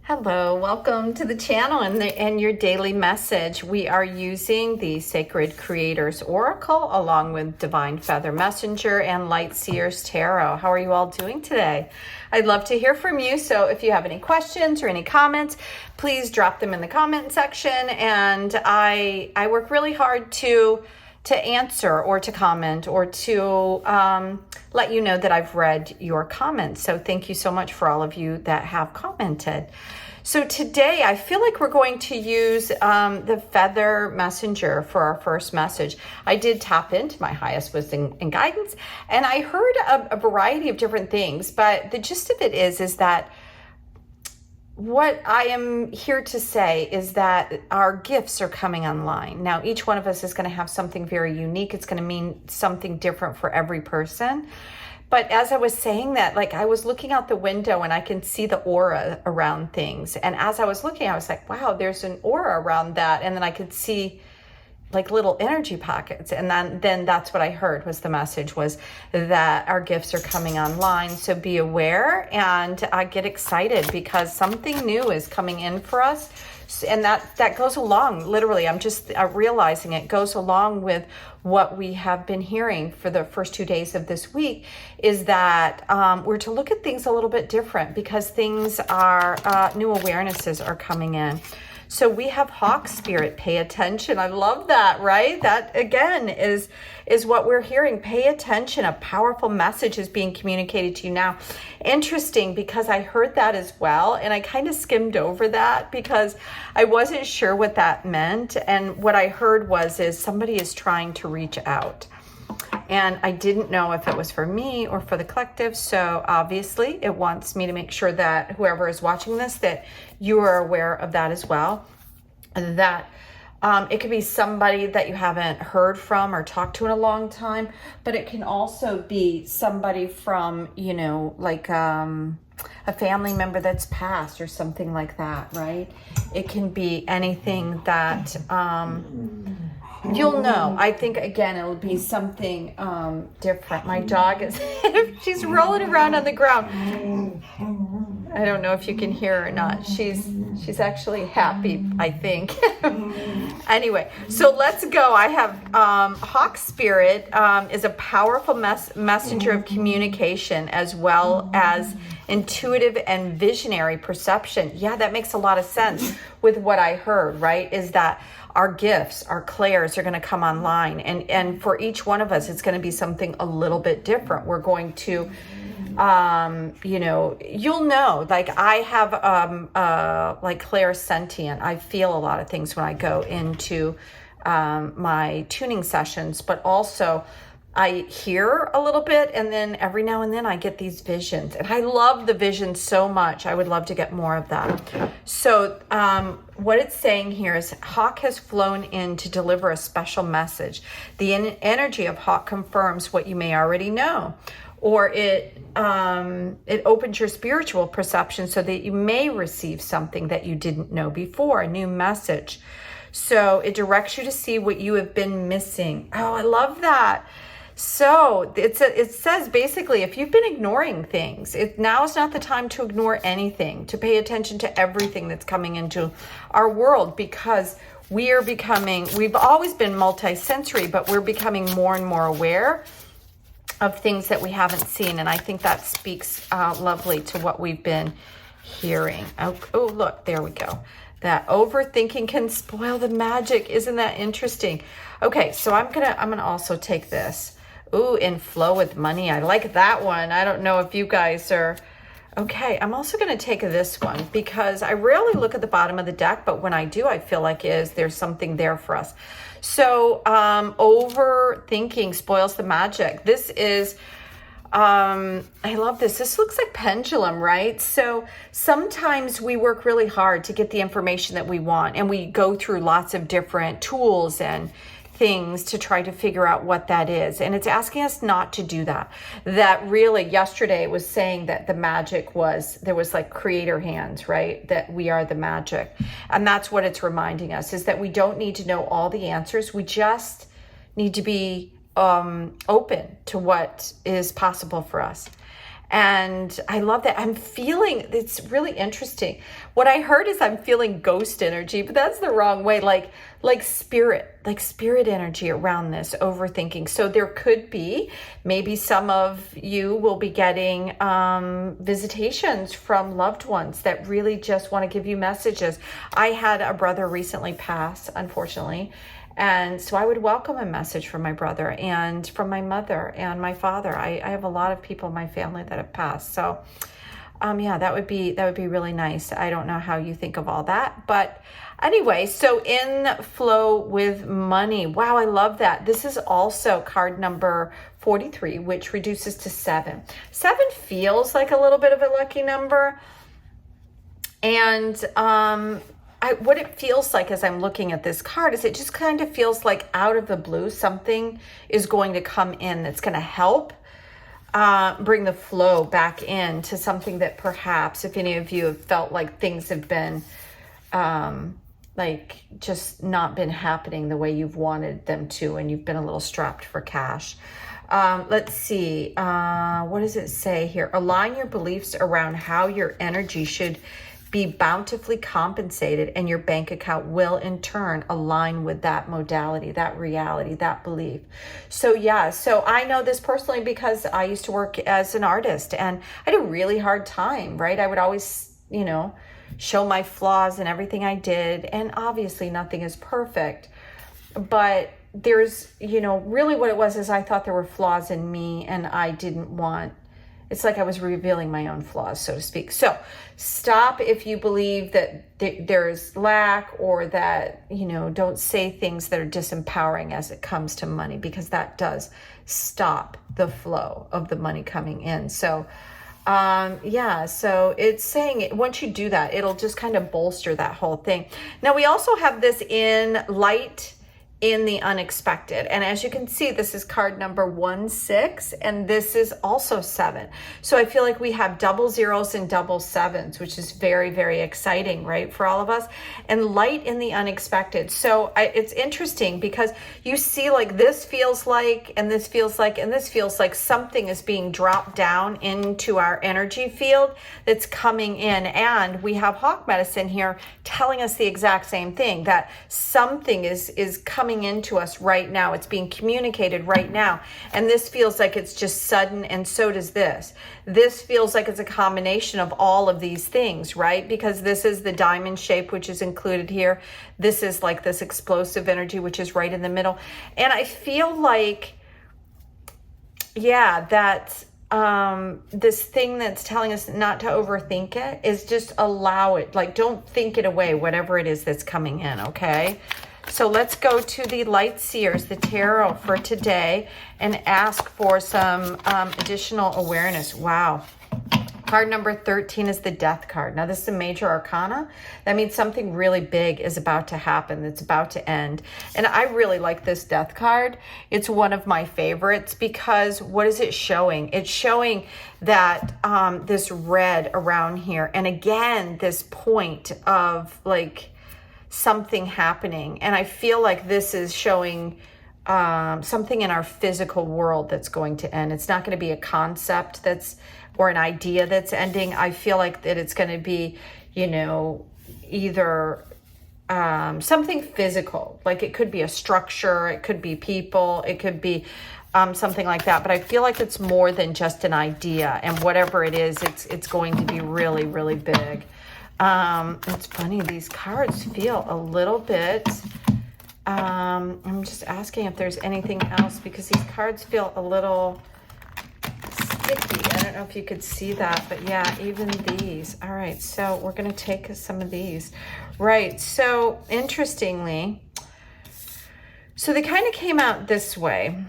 Hello, welcome to the channel and your daily message. We are using the Sacred Creators Oracle along with Divine Feather Messenger and Light Seers Tarot. How are you all doing today? I'd love to hear from you. So if you have any questions or any comments, please drop them in the comment section. And I work really hard to answer or to comment or to let you know that I've read your comments. So thank you so much for all of you that have commented. So today I feel like we're going to use the Feather Messenger for our first message. I did tap into my highest wisdom and guidance, and I heard a variety of different things, but the gist of it is that what I am here to say is that our gifts are coming online. Now, each one of us is going to have something very unique. It's going to mean something different for every person. But as I was saying that, like I was looking out the window and I can see the aura around things. And as I was looking, I was like, wow, there's an aura around that. And then I could see like little energy pockets. And then that's what I heard was the message was that our gifts are coming online. So be aware and get excited because something new is coming in for us. And that goes along, literally, I'm just realizing it goes along with what we have been hearing for the first 2 days of this week is that we're to look at things a little bit different because things are, new awarenesses are coming in. So we have hawk spirit, pay attention. I love that, right? That again is what we're hearing. Pay attention. A powerful message is being communicated to you now. Interesting because I heard that as well. And I kind of skimmed over that because I wasn't sure what that meant. And what I heard is somebody is trying to reach out. And I didn't know if it was for me or for the collective. So obviously it wants me to make sure that whoever is watching this, that you are aware of that as well. That it could be somebody that you haven't heard from or talked to in a long time, but it can also be somebody from, like a family member that's passed or something like that, right? It can be anything that you'll know. I think, again, it'll be something different. My dog is, she's rolling around on the ground. I don't know if you can hear her or not. She's actually happy, I think. Anyway, so let's go. I have Hawk Spirit is a powerful messenger of communication as well as intuitive and visionary perception. Yeah, that makes a lot of sense with what I heard, right? Is that our gifts, our clairs are going to come online. And for each one of us, it's going to be something a little bit different. We're going to, you'll know, like I have like clairsentient. I feel a lot of things when I go into my tuning sessions, but also I hear a little bit, and then every now and then I get these visions. And I love the visions so much. I would love to get more of that. So what it's saying here is Hawk has flown in to deliver a special message. The energy of Hawk confirms what you may already know, or it opens your spiritual perception so that you may receive something that you didn't know before, a new message. So it directs you to see what you have been missing. Oh, I love that. So it says basically, if you've been ignoring things, now is not the time to ignore anything, to pay attention to everything that's coming into our world, because we've always been multisensory, but we're becoming more and more aware of things that we haven't seen. And I think that speaks lovely to what we've been hearing. Oh, look, there we go. That overthinking can spoil the magic. Isn't that interesting? Okay, so I'm gonna also take this. Ooh, in flow with money. I like that one. I don't know if you guys are. Okay, I'm also going to take this one because I rarely look at the bottom of the deck, but when I do, I feel like there's something there for us. So overthinking spoils the magic. This is, I love this. This looks like pendulum, right? So sometimes we work really hard to get the information that we want, and we go through lots of different tools and things to try to figure out what that is. And it's asking us not to do that. That really, yesterday it was saying that the magic there was like creator hands, right? That we are the magic. And that's what it's reminding us, is that we don't need to know all the answers. We just need to be open to what is possible for us. And I love that. I'm feeling, it's really interesting. What I heard is I'm feeling ghost energy, but that's the wrong way. Like spirit energy around this overthinking. So there could be, maybe some of you will be getting visitations from loved ones that really just want to give you messages. I had a brother recently pass, unfortunately. And so I would welcome a message from my brother and from my mother and my father. I have a lot of people in my family that have passed. So yeah, that would be really nice. I don't know how you think of all that, but anyway, so in flow with money. Wow, I love that. This is also card number 43, which reduces to 7. 7 feels like a little bit of a lucky number. And what it feels like as I'm looking at this card is it just kind of feels like out of the blue, something is going to come in that's going to help bring the flow back in to something that perhaps, if any of you have felt like things have been like just not been happening the way you've wanted them to, and you've been a little strapped for cash. Let's see. What does it say here? Align your beliefs around how your energy should be bountifully compensated, and your bank account will in turn align with that modality, that reality, that belief. So yeah, so I know this personally because I used to work as an artist and I had a really hard time, right? I would always, show my flaws in everything I did. And obviously nothing is perfect, but there's, really what it was is I thought there were flaws in me and I didn't want. It's like I was revealing my own flaws, so to speak. So stop if you believe that there's lack, or that, don't say things that are disempowering as it comes to money, because that does stop the flow of the money coming in. So, yeah, so it's saying once you do that, it'll just kind of bolster that whole thing. Now, we also have this in light in the unexpected. And as you can see, this is card number 16, and this is also 7. So I feel like we have double zeros and double sevens, which is very, very exciting, right? For all of us. And light in the unexpected. So it's interesting because you see like this feels like, and this feels like, and this feels like something is being dropped down into our energy field that's coming in. And we have hawk medicine here telling us the exact same thing, that something is coming into us right now. It's being communicated right now. And this feels like it's just sudden, and so does this. This feels like it's a combination of all of these things, right? Because this is the diamond shape, which is included here. This is like this explosive energy, which is right in the middle. And I feel like, yeah, that this thing that's telling us not to overthink it is just allow it. Like, don't think it away, whatever it is that's coming in, okay? So let's go to the Light Seers, the tarot for today, and ask for some additional awareness. Wow. Card number 13 is the Death card. Now, this is a major arcana. That means something really big is about to happen. It's about to end. And I really like this Death card. It's one of my favorites because what is it showing? It's showing that this red around here. And again, this point of like something happening. And I feel like this is showing something in our physical world that's going to end. It's not going to be a concept or an idea that's ending. I feel like that it's going to be, either something physical, like it could be a structure, it could be people, it could be something like that. But I feel like it's more than just an idea, and whatever it is, it's going to be really, really big. It's funny, these cards feel a little bit, I'm just asking if there's anything else, because these cards feel a little sticky. I don't know if you could see that, but yeah, even these. All right, so we're going to take some of these. Right, so interestingly, so they kind of came out this way.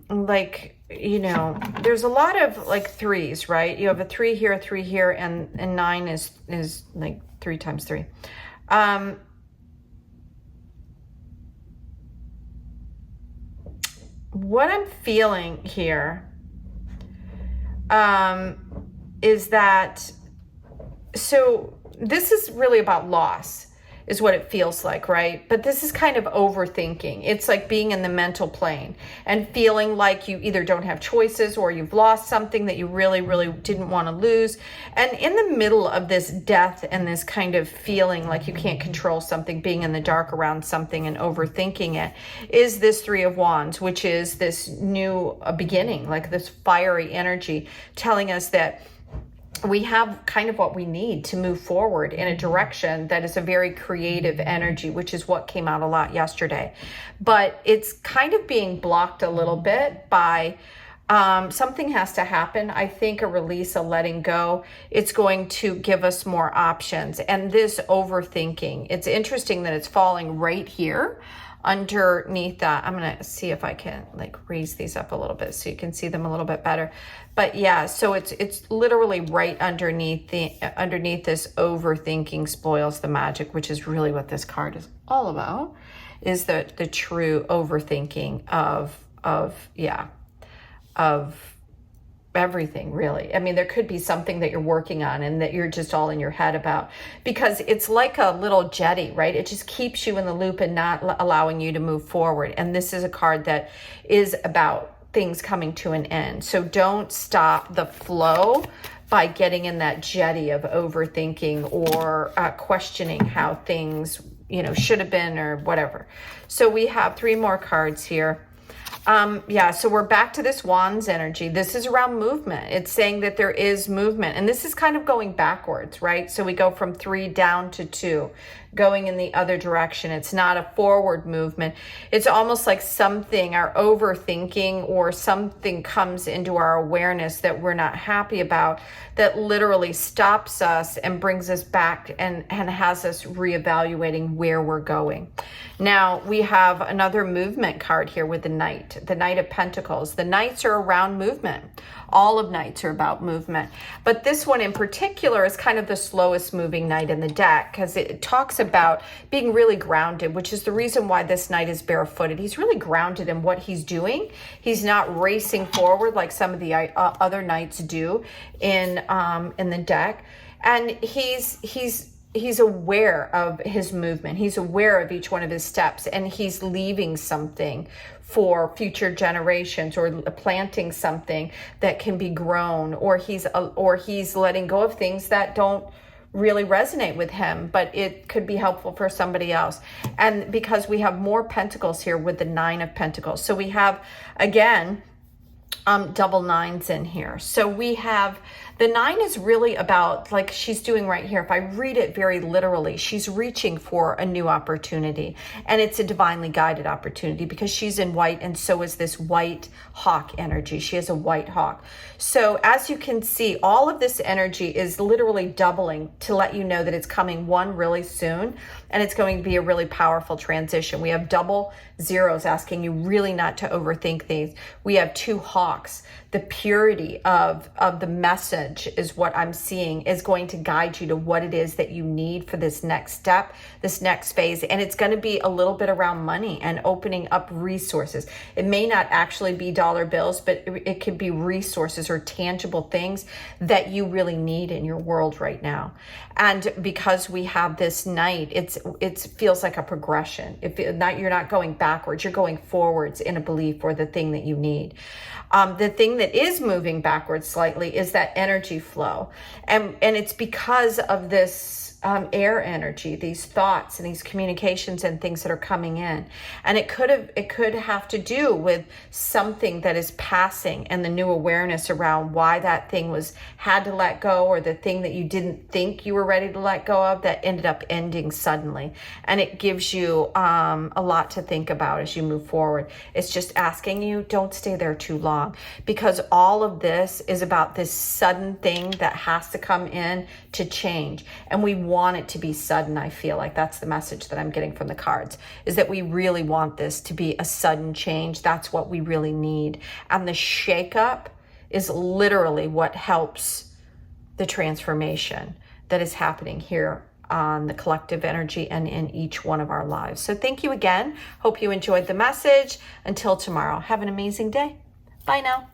Like, there's a lot of like threes, right? You have a 3 here, a 3 here, and 9 is like 3 times 3. What I'm feeling here is that, so this is really about loss. is what it feels like, right? But this is kind of overthinking. It's like being in the mental plane and feeling like you either don't have choices or you've lost something that you really, really didn't want to lose. And in the middle of this death and this kind of feeling like you can't control something, being in the dark around something and overthinking it, is this Three of Wands, which is this new beginning, like this fiery energy telling us that we have kind of what we need to move forward in a direction that is a very creative energy, which is what came out a lot yesterday. But it's kind of being blocked a little bit by something has to happen. I think a release, a letting go. It's going to give us more options. And this overthinking, it's interesting that it's falling right here underneath that. I'm going to see if I can like raise these up a little bit so you can see them a little bit better. But yeah, so it's literally right underneath this overthinking spoils the magic, which is really what this card is all about, is the true overthinking of everything, really. I mean, there could be something that you're working on and that you're just all in your head about, because it's like a little jetty, right? It just keeps you in the loop and not allowing you to move forward. And this is a card that is about things coming to an end. So don't stop the flow by getting in that jetty of overthinking or questioning how things, should have been or whatever. So we have 3 more cards here. So we're back to this Wands energy. This is around movement. It's saying that there is movement, and this is kind of going backwards, right? So we go from 3 down to 2, going in the other direction. It's not a forward movement. It's almost like something, our overthinking or something comes into our awareness that we're not happy about, that literally stops us and brings us back and has us reevaluating where we're going. Now we have another movement card here with the Knight of Pentacles. The Knights are around movement. All of Knights are about movement. But this one in particular is kind of the slowest moving Knight in the deck, because it talks about being really grounded, which is the reason why this Knight is barefooted. He's really grounded in what he's doing. He's not racing forward like some of the other Knights do in the deck. And he's aware of his movement. He's aware of each one of his steps, and he's leaving something for future generations, or planting something that can be grown, or he's letting go of things that don't really resonate with him, but it could be helpful for somebody else. And because we have more pentacles here with the 9 of Pentacles, so we have again double 9s in here. So we have the 9 is really about, like she's doing right here, if I read it very literally, she's reaching for a new opportunity, and it's a divinely guided opportunity because she's in white, and so is this white hawk energy. She has a white hawk. So as you can see, all of this energy is literally doubling to let you know that it's coming really soon, and it's going to be a really powerful transition. We have double zeros asking you really not to overthink these. We have 2 hawks. The purity of the message is what I'm seeing is going to guide you to what it is that you need for this next step, this next phase. And it's going to be a little bit around money and opening up resources. It may not actually be dollar bills, but it could be resources or tangible things that you really need in your world right now. And because we have this Knight, it feels like a progression. You're not going backwards, you're going forwards in a belief or the thing that you need. The thing that is moving backwards slightly is that energy flow. And it's because of this air energy, these thoughts and these communications and things that are coming in. And it could have to do with something that is passing and the new awareness around why that thing had to let go, or the thing that you didn't think you were ready to let go of that ended up ending suddenly. And it gives you a lot to think about as you move forward. It's just asking you, don't stay there too long, because all of this is about this sudden thing that has to come in to change. And we want it to be sudden. I feel like that's the message that I'm getting from the cards, is that we really want this to be a sudden change. That's what we really need. And the shakeup is literally what helps the transformation that is happening here on the collective energy and in each one of our lives. So thank you again. Hope you enjoyed the message. Until tomorrow, have an amazing day. Bye now.